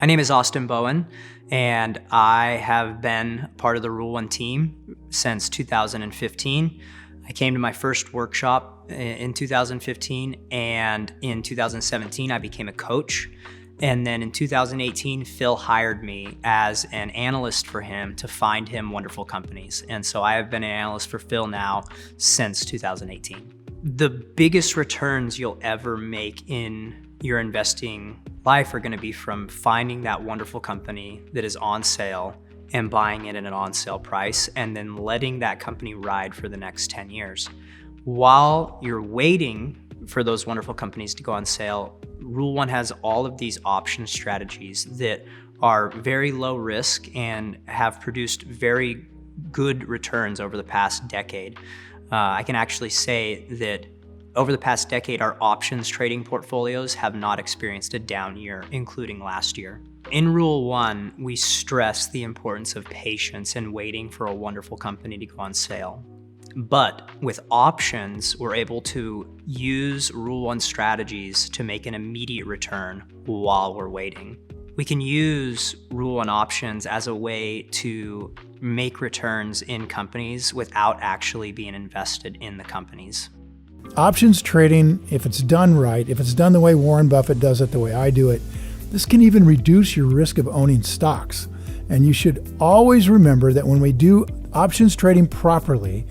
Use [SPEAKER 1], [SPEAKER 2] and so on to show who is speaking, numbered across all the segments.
[SPEAKER 1] My name is Austin Bowen, and I have been part of the Rule 1 team since 2015. I came to my first workshop in 2015, and in 2017, I became a coach. And then in 2018, Phil hired me as an analyst for him to find him wonderful companies. And so I have been an analyst for Phil now since 2018. The biggest returns you'll ever make in your investing life are going to be from finding that wonderful company that is on sale and buying it at an on sale price, and then letting that company ride for the next 10 years. While you're waiting for those wonderful companies to go on sale, Rule 1 has all of these option strategies that are very low risk and have produced very good returns over the past decade. I can actually say that over the past decade, our options trading portfolios have not experienced a down year, including last year. In Rule 1, we stress the importance of patience and waiting for a wonderful company to go on sale. But with options, we're able to use Rule 1 strategies to make an immediate return while we're waiting. We can use Rule 1 options as a way to make returns in companies without actually being invested in the companies.
[SPEAKER 2] Options trading, if it's done right, if it's done the way Warren Buffett does it, the way I do it, this can even reduce your risk of owning stocks. And you should always remember that when we do options trading properly,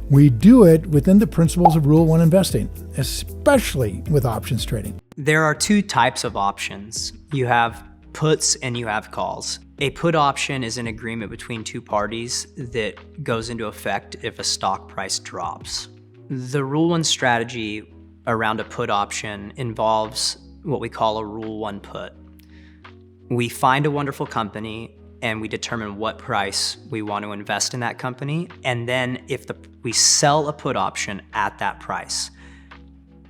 [SPEAKER 2] we do it within the principles of Rule 1 investing, especially with options trading.
[SPEAKER 1] There are two types of options. You have puts and you have calls. A put option is an agreement between two parties that goes into effect if a stock price drops. The Rule 1 strategy around a put option involves what we call a Rule 1 put. We find a wonderful company and we determine what price we want to invest in that company, and then we sell a put option at that price.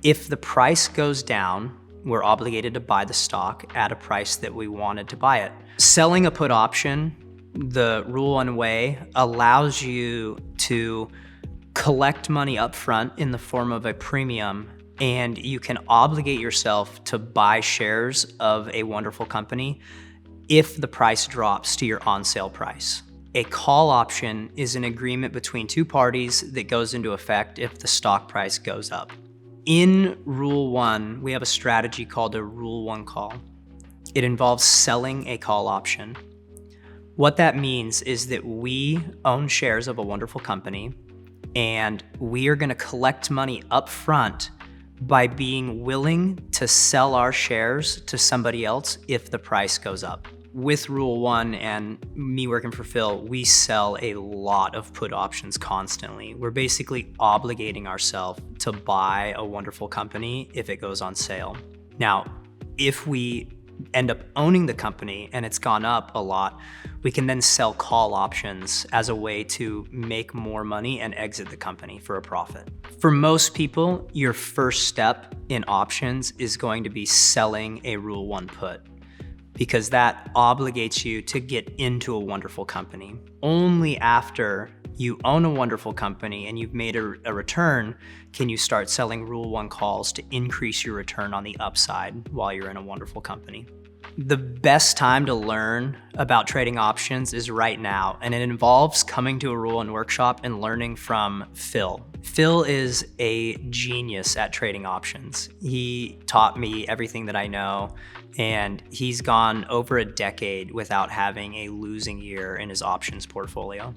[SPEAKER 1] If the price goes down, we're obligated to buy the stock at a price that we wanted to buy it. Selling a put option, the Rule 1 way, allows you to collect money up front in the form of a premium, and you can obligate yourself to buy shares of a wonderful company if the price drops to your on sale price. A call option is an agreement between two parties that goes into effect if the stock price goes up. In Rule 1, we have a strategy called a Rule 1 call. It involves selling a call option. What that means is that we own shares of a wonderful company, and we are going to collect money up front by being willing to sell our shares to somebody else if the price goes up. With Rule 1 and me working for Phil, we sell a lot of put options constantly. We're basically obligating ourselves to buy a wonderful company if it goes on sale. Now, if we end up owning the company and it's gone up a lot, we can then sell call options as a way to make more money and exit the company for a profit. For most people, your first step in options is going to be selling a Rule 1 put, because that obligates you to get into a wonderful company. Only after you own a wonderful company and you've made a return can you start selling Rule 1 calls to increase your return on the upside while you're in a wonderful company. The best time to learn about trading options is right now, and it involves coming to a Rule 1 workshop and learning from Phil. Phil is a genius at trading options. He taught me everything that I know, and he's gone over a decade without having a losing year in his options portfolio.